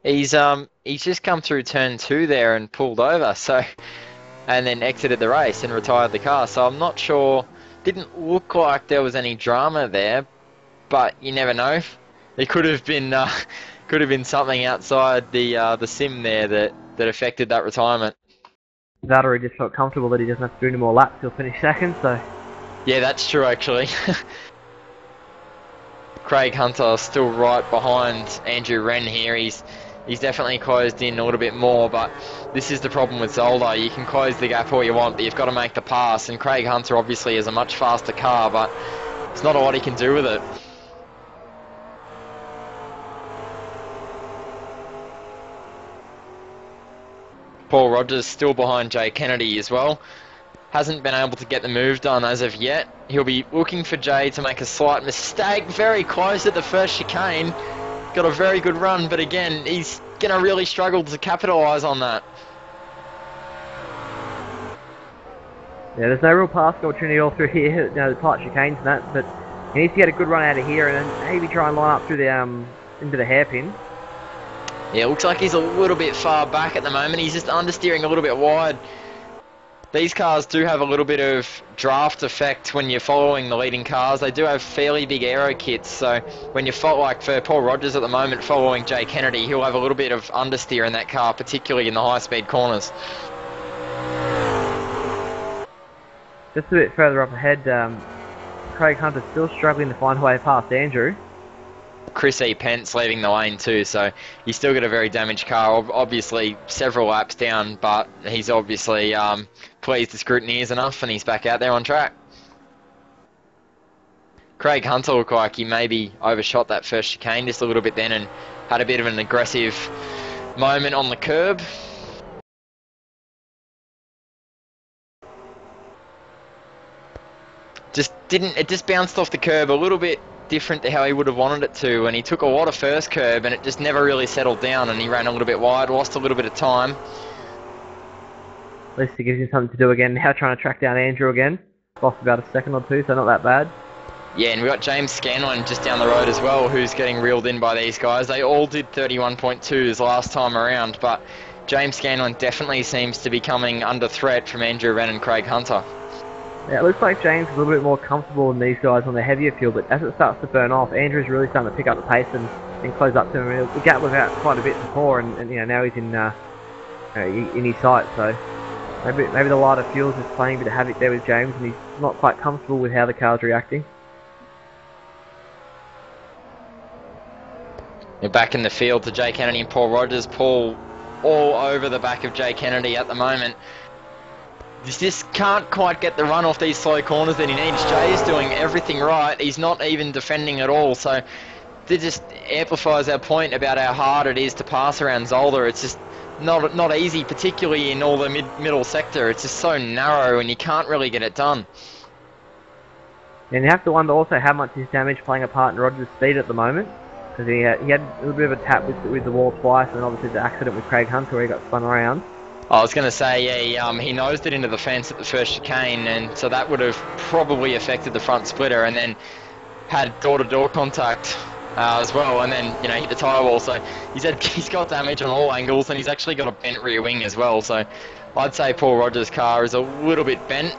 he's just come through turn 2 there and pulled over, so and then exited the race and retired the car. So I'm not sure. Didn't look like there was any drama there, but you never know. It could have been something outside the sim there that affected that retirement. That or he just felt comfortable that he doesn't have to do any more laps, he'll finish second, so... Yeah, that's true actually. Craig Hunter still right behind Andrew Wren here. He's definitely closed in a little bit more, but this is the problem with Zolder. You can close the gap all you want, but you've got to make the pass, and Craig Hunter obviously is a much faster car, but there's not a lot he can do with it. Paul Rogers still behind Jay Kennedy as well. Hasn't been able to get the move done as of yet. He'll be looking for Jay to make a slight mistake. Very close at the first chicane. Got a very good run, but again, he's going to really struggle to capitalise on that. Yeah, there's no real passing opportunity all through here, the tight chicanes and that, but he needs to get a good run out of here and then maybe try and line up through the into the hairpin. Yeah, it looks like he's a little bit far back at the moment. He's just understeering a little bit wide. These cars do have a little bit of draft effect when you're following the leading cars. They do have fairly big aero kits, so when you follow, like for Paul Rogers at the moment following Jay Kennedy, he'll have a little bit of understeer in that car, particularly in the high-speed corners. Just a bit further up ahead, Craig Hunter's still struggling to find a way past Andrew. Chris E. Pence leaving the lane too, so he's still got a very damaged car, obviously several laps down, but he's obviously pleased the scrutiny is enough and he's back out there on track. Craig Hunter looked like he maybe overshot that first chicane just a little bit then and had a bit of an aggressive moment on the curb. it just bounced off the curb a little bit different to how he would have wanted it to, and he took a lot of first curb and it just never really settled down, and he ran a little bit wide, lost a little bit of time. At least it gives him something to do again. Now trying to track down Andrew again. Lost about a second or two, so not that bad. Yeah, and we got James Scanlon just down the road as well, who's getting reeled in by these guys. They all did 31.2s last time around, but James Scanlon definitely seems to be coming under threat from Andrew Wren and Craig Hunter. Yeah, it looks like James is a little bit more comfortable than these guys on the heavier fuel, but as it starts to burn off, Andrew's really starting to pick up the pace and close up to him. The gap was out quite a bit before, and now he's in his sight. So maybe the lighter fuels is playing a bit of havoc there with James, and he's not quite comfortable with how the car's reacting. You're back in the field to Jay Kennedy and Paul Rogers. Paul all over the back of Jay Kennedy at the moment. Just can't quite get the run off these slow corners that he needs. Jay is doing everything right. He's not even defending at all. So that just amplifies our point about how hard it is to pass around Zolder. It's just not easy, particularly in all the middle sector. It's just so narrow and you can't really get it done. And you have to wonder also how much is damage playing a part in Rogers' speed at the moment. Because he had a little bit of a tap with the wall twice, and obviously the accident with Craig Hunter where he got spun around. I was going to say, yeah, he nosed it into the fence at the first chicane, and so that would have probably affected the front splitter, and then had door-to-door contact as well, and then hit the tyre wall. So he's got damage on all angles, and he's actually got a bent rear wing as well. So I'd say Paul Rogers' car is a little bit bent.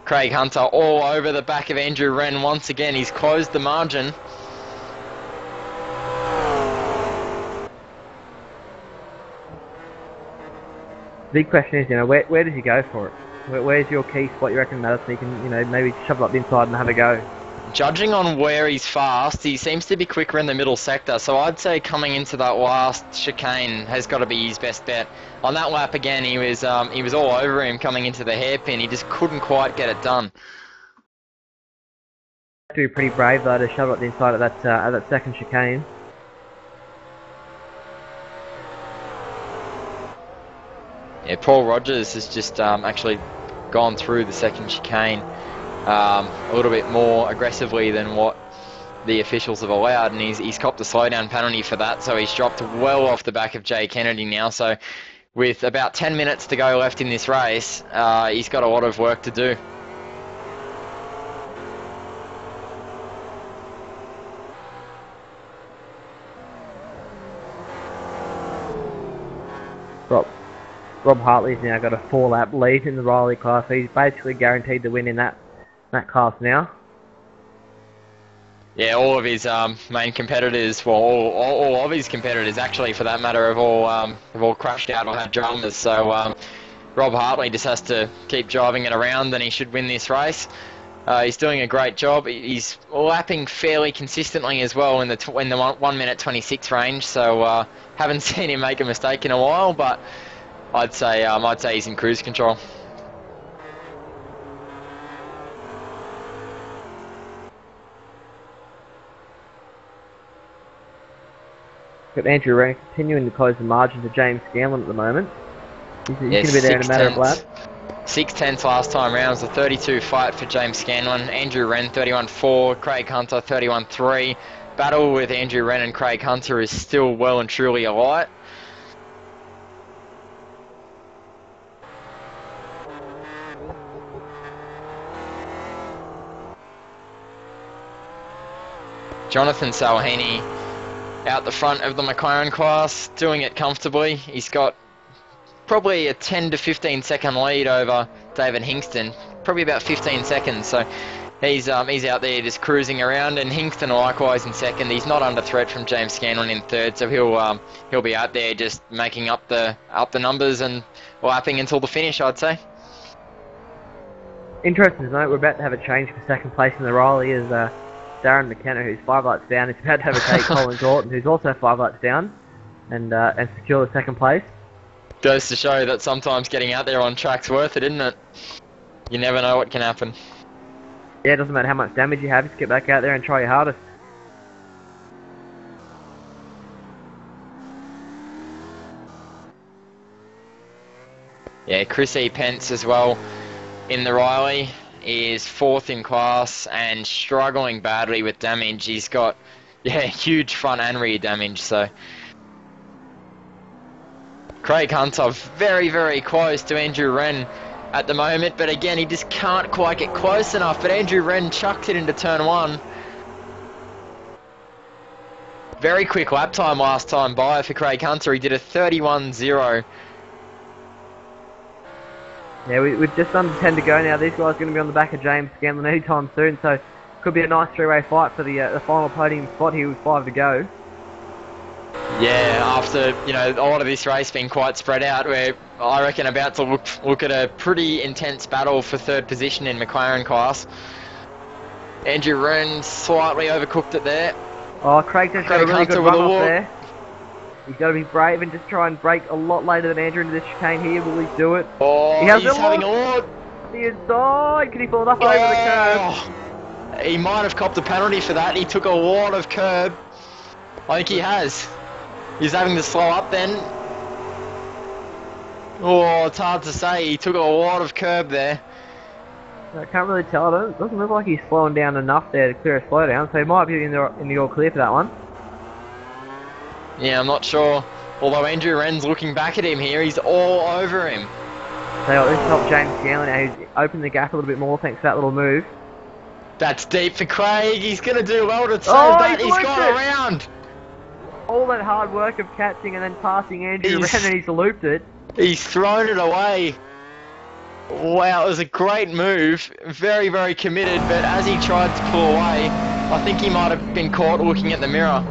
Craig Hunter all over the back of Andrew Wren once again. He's closed the margin. The big question is, where does he go for it? Where's your key spot you reckon, Madison? You can, maybe shove it up the inside and have a go. Judging on where he's fast, he seems to be quicker in the middle sector, so I'd say coming into that last chicane has got to be his best bet. On that lap again, he was all over him coming into the hairpin. He just couldn't quite get it done. To be pretty brave though to shove it up the inside at that second chicane. Yeah, Paul Rogers has just actually gone through the second chicane a little bit more aggressively than what the officials have allowed, and he's copped a slowdown penalty for that, so he's dropped well off the back of Jay Kennedy now. So with about 10 minutes to go left in this race, he's got a lot of work to do. Rob Hartley's now got a 4-lap lead in the Riley class. He's basically guaranteed to win in that class now. Yeah, all of his main competitors, well, all of his competitors actually, for that matter, have all crashed out or had dramas. So Rob Hartley just has to keep driving it around, and he should win this race. He's doing a great job. He's lapping fairly consistently as well in the 1 minute 26 range. So haven't seen him make a mistake in a while, but I'd say he's in cruise control. Got Andrew Wren continuing to close the margin to James Scanlon at the moment. He's going to be there in a matter of laps. 6/10 last time round was a 32 fight for James Scanlon. Andrew Wren 31.4, Craig Hunter 31.3. Battle with Andrew Wren and Craig Hunter is still well and truly alight. Jonathan Salhini out the front of the McLaren class, doing it comfortably. He's got probably a 10 to 15 second lead over David Hingston, probably about 15 seconds. So he's out there just cruising around, and Hingston likewise in second. He's not under threat from James Scanlon in third, so he'll be out there just making up the numbers and lapping until the finish, I'd say. Interesting to note, we're about to have a change for second place in the Riley as Darren McKenna, who's 5 lights down, is about to overtake Colin Gorton, who's also 5 lights down, and secure the second place. Goes to show that sometimes getting out there on track's worth it, isn't it? You never know what can happen. Yeah, it doesn't matter how much damage you have, just get back out there and try your hardest. Yeah, Chris E. Pence as well in the Riley is 4th in class and struggling badly with damage. He's got, huge front and rear damage, so... Craig Hunter very, very close to Andrew Wren at the moment, but again, he just can't quite get close enough, but Andrew Wren chucks it into turn 1. Very quick lap time last time by for Craig Hunter. He did a 31.0. Yeah, we've just under 10 to go now. These guys are going to be on the back of James Scanlon anytime soon, so could be a nice three-way fight for the final podium spot here with 5 to go. Yeah, after, a lot of this race being quite spread out, we're, I reckon, about to look at a pretty intense battle for 3rd position in McLaren class. Andrew Wren slightly overcooked it there. Oh, Craig just got a really Hunter good with run a off walk. there. He's got to be brave and just try and brake a lot later than Andrew into this chicane here. Will he do it? Oh, He has he's a having a look. look. The inside. Can he fall enough over the curb? He might have copped a penalty for that. He took a lot of curb. I think he has. He's having to slow up then. Oh, it's hard to say. He took a lot of curb there. I can't really tell. It doesn't look like he's slowing down enough there to clear a slowdown, so he might be in the all clear for that one. Yeah, I'm not sure. Although Andrew Wren's looking back at him here, he's all over him. So this helped James Scanlon now, who's opened the gap a little bit more thanks to that little move. That's deep for Craig. He's going to do well to save Oh, that. he's He's looped gone it. around. All that hard work of catching and then passing Andrew He's- Wren, and he's looped it. He's thrown it away. Wow, it was a great move. Very, very committed, but as he tried to pull away, I think he might have been caught looking at the mirror.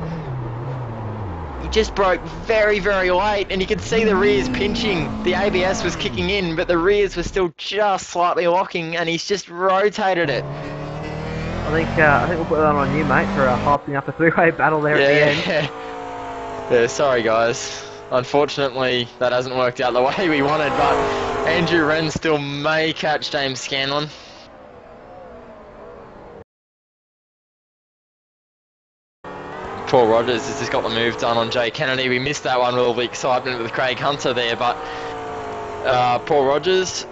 He just broke very, very late, and you could see the rears pinching. The ABS was kicking in, but the rears were still just slightly locking, and he's just rotated it. I think we'll put that on you, mate, for hyping up a three-way battle there at the end. Yeah, sorry guys. Unfortunately, that hasn't worked out the way we wanted, but Andrew Wren still may catch James Scanlon. Paul Rogers has just got the move done on Jay Kennedy. We missed that one with all the excitement with Craig Hunter there, but Paul Rogers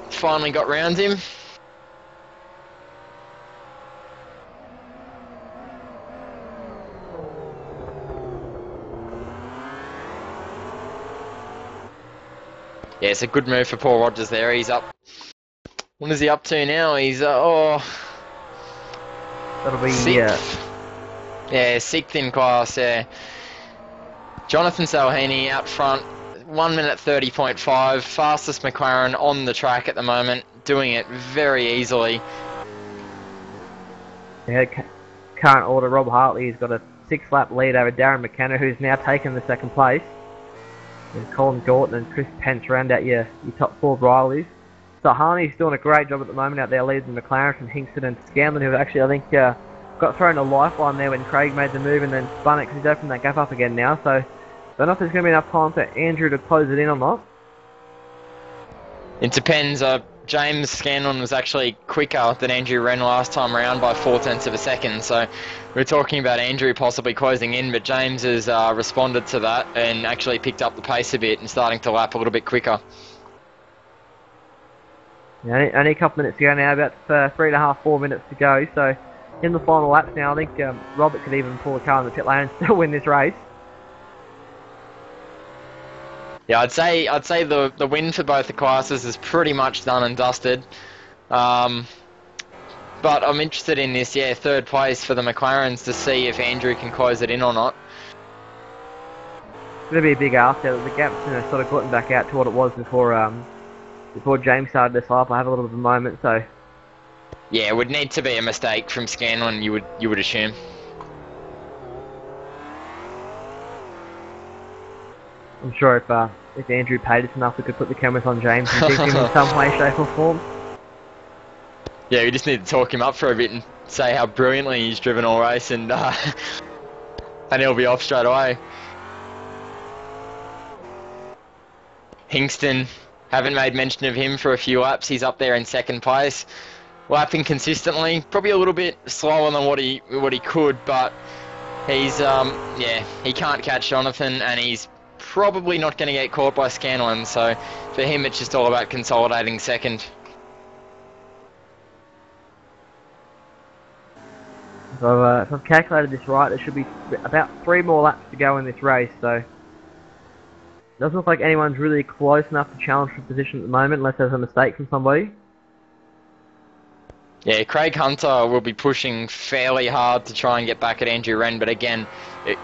finally got round him. Yeah, it's a good move for Paul Rogers there. He's up. What is he up to now? He's That'll be 6th. Yeah, 6th in class. Yeah. Jonathan Salhini out front, 1 minute 30.5, fastest McLaren on the track at the moment, doing it very easily. Current order. Rob Hartley's got a 6-lap lead over Darren McKenna, who's now taken the 2nd place. And Colin Gorton and Chris Pence round out your top 4 Rileys. So Harney's doing a great job at the moment out there leading the McLaren from Hingston and Scanlon, who actually, I think, got thrown a lifeline there when Craig made the move and then spun it because he's opened that gap up again now. So I don't know if there's going to be enough time for Andrew to close it in or not. It depends. James Scanlon was actually quicker than Andrew Wren last time around by 0.4 of a second. So we're talking about Andrew possibly closing in, but James has responded to that and actually picked up the pace a bit and starting to lap a little bit quicker. Yeah, only a couple minutes to go now, about 3.5, 4 minutes to go. So in the final laps now, I think Robert could even pull a car in the pit lane and still win this race. Yeah, I'd say the win for both the classes is pretty much done and dusted. But I'm interested in this, 3rd place for the McLarens to see if Andrew can close it in or not. It's going to be a big ask there. The gap's sort of gotten back out to what it was before James started to slow up. I have a little bit of a moment, so... Yeah, it would need to be a mistake from Scanlon, you would assume. I'm sure if Andrew paid us enough, we could put the cameras on James and fix him in some way, shape or form. Yeah, we just need to talk him up for a bit and say how brilliantly he's driven all race, and he'll be off straight away. Hingston, haven't made mention of him for a few laps. He's up there in 2nd place, lapping consistently. Probably a little bit slower than what he could, but he's he can't catch Jonathan, and he's probably not going to get caught by Scanlon. So for him, it's just all about consolidating 2nd. So if I've calculated this right, there should be about 3 more laps to go in this race, so doesn't look like anyone's really close enough to challenge for position at the moment, unless there's a mistake from somebody. Yeah, Craig Hunter will be pushing fairly hard to try and get back at Andrew Wren, but again,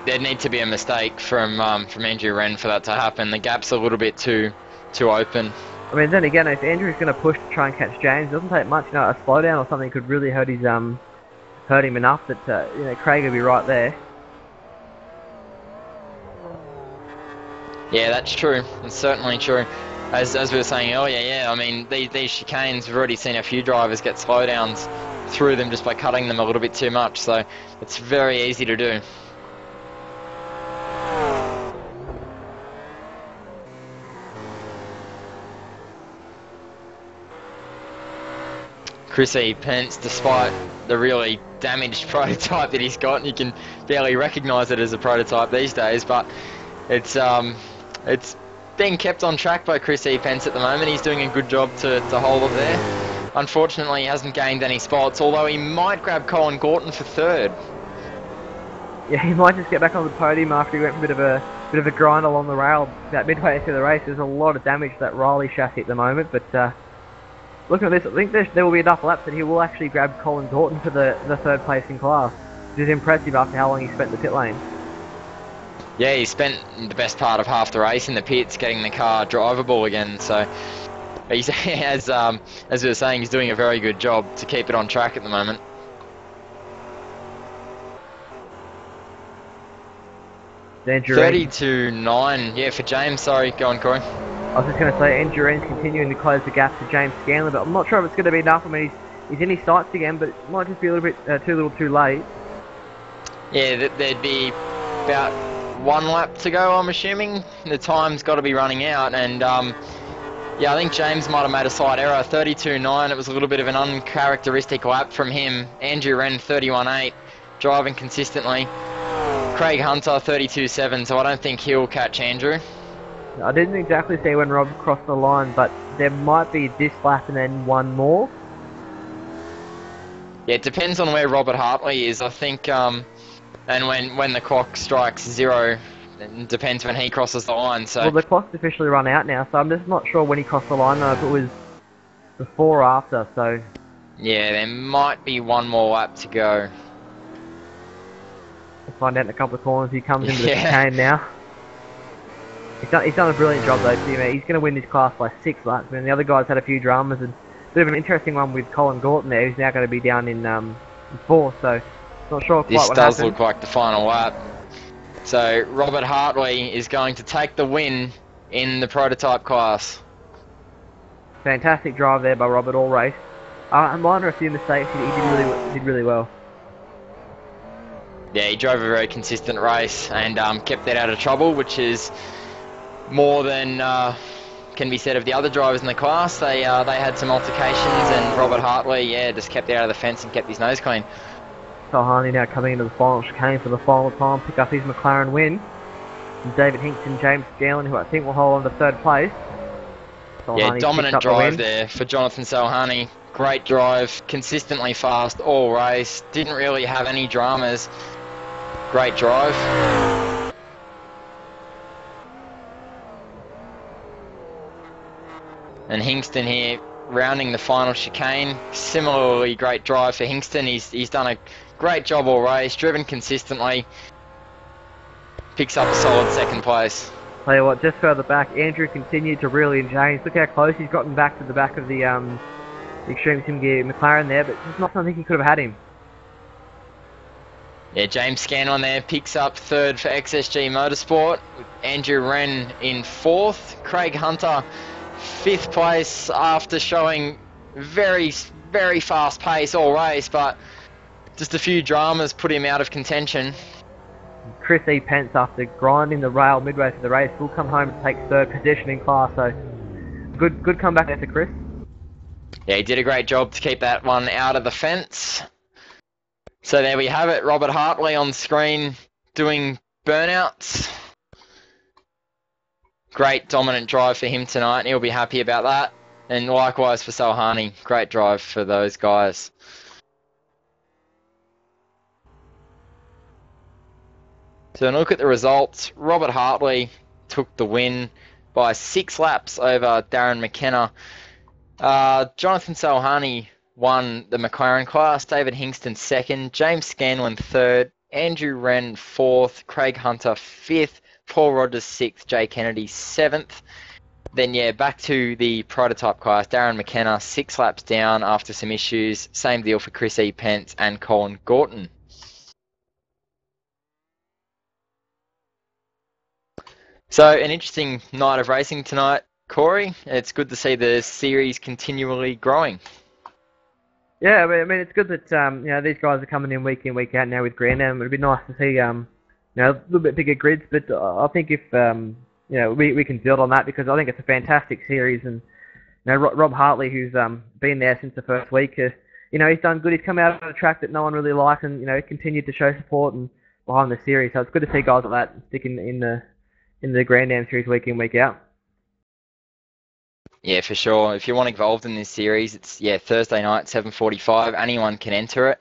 there'd need to be a mistake from Andrew Wren for that to happen. The gap's a little bit too open. I mean, then again, if Andrew's going to push to try and catch James, it doesn't take much. You know, a slowdown or something could really hurt his hurt him enough that you know, Craig will be right there. Yeah, that's true. It's certainly true. As we were saying earlier, yeah, I mean, these chicanes, we've already seen a few drivers get slowdowns through them just by cutting them a little bit too much, so it's very easy to do. Chris E. Pence, despite the really damaged prototype that he's got, and you can barely recognise it as a prototype these days, but it's being kept on track by Chris E. Pence at the moment. He's doing a good job to hold it there. Unfortunately, he hasn't gained any spots, although he might grab Colin Gorton for third. Yeah, he might just get back on the podium after he went for a bit of a grind along the rail about midway through the race. There's a lot of damage to that Riley chassis at the moment, but looking at this, I think there will be enough laps that he will actually grab Colin Gorton for the third place in class, which is impressive after how long he spent in the pit lane. Yeah, he spent the best part of half the race in the pits getting the car drivable again, so he's, as we were saying, he's doing a very good job to keep it on track at the moment. Andrew 32.9, yeah, for James, sorry, go on, Corey. I was just going to say, Andrew Wren's continuing to close the gap to James Scanlon, but I'm not sure if it's going to be enough. I mean, he's in his sights again, but it might just be a little bit too late. Yeah, there'd be about 1 lap to go, I'm assuming. The time's got to be running out, and yeah, I think James might have made a slight error. 32.9, it was a little bit of an uncharacteristic lap from him. Andrew Wren, 31.8, driving consistently. Craig Hunter, 32.7, so I don't think he'll catch Andrew. I didn't exactly see when Rob crossed the line, but there might be this lap and then one more. Yeah, it depends on where Robert Hartley is, I think, and when the clock strikes 0, it depends when he crosses the line. So well, the clock's officially run out now, so I'm just not sure when he crossed the line, though, if it was before or after, so... Yeah, there might be 1 more lap to go. We'll find out in a couple of corners. He comes into the chicane now. He's done a brilliant job though, Steve. He's going to win this class by 6 laps. I mean, the other guys had a few dramas, and a bit of an interesting one with Colin Gorton there, who's now going to be down in 4th, so not sure quite what happened. This does look like the final lap. So Robert Hartley is going to take the win in the prototype class. Fantastic drive there by Robert all race. Minor a few mistakes, he did really well. Yeah, he drove a very consistent race and kept that out of trouble, which is more than can be said of the other drivers in the class. They had some altercations, and Robert Hartley, yeah, just kept it out of the fence and kept his nose clean. Salhani now coming into the final chicane for the final time, pick up his McLaren win. And David Hingston, James Scanlon, who I think will hold on to 3rd place. Yeah, dominant drive there for Jonathan Salhani. Great drive, consistently fast all race. Didn't really have any dramas. Great drive. And Hingston here rounding the final chicane. Similarly great drive for Hingston. He's done a great job all race, driven consistently. Picks up a solid 2nd place. Tell you what, just further back, Andrew continued to really enjoy. Look how close he's gotten back to the back of the Extreme Sim Gear McLaren there, but it's not something he could have had him. Yeah, James Scanlon there picks up 3rd for XSG Motorsport. Andrew Wren in 4th. Craig Hunter 5th place after showing very, very fast pace all race, but just a few dramas put him out of contention. Chris E. Pence, after grinding the rail midway through the race, will come home and take 3rd position in class, so good comeback there for Chris. Yeah, he did a great job to keep that one out of the fence. So there we have it, Robert Hartley on screen doing burnouts. Great dominant drive for him tonight, and he'll be happy about that. And likewise for Salhani, great drive for those guys. So when I look at the results, Robert Hartley took the win by 6 laps over Darren McKenna. Jonathan Salhani won the McLaren class, David Hingston second, James Scanlon third, Andrew Wren fourth, Craig Hunter fifth, Paul Rogers sixth, Jay Kennedy seventh. Then back to the prototype class, Darren McKenna 6 laps down after some issues. Same deal for Chris E. Pence and Colin Gorton. So an interesting night of racing tonight, Corey. It's good to see the series continually growing. Yeah, I mean it's good that these guys are coming in, week out now with Grand Am. It'd be nice to see a little bit bigger grids, but I think if we can build on that, because I think it's a fantastic series, and Rob Hartley, who's been there since the first week, he's done good. He's come out on a track that no one really likes, and continued to show support and behind the series. So it's good to see guys like that sticking in the Grand Am series week in, week out. Yeah, for sure. If you want involved in this series, it's Thursday night, 7:45. Anyone can enter it.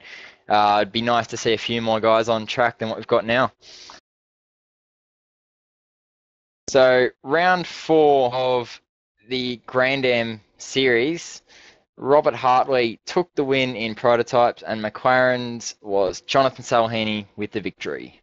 It'd be nice to see a few more guys on track than what we've got now. So round 4 of the Grand Am series, Robert Hartley took the win in prototypes, and McLaren's was Jonathan Salhani with the victory.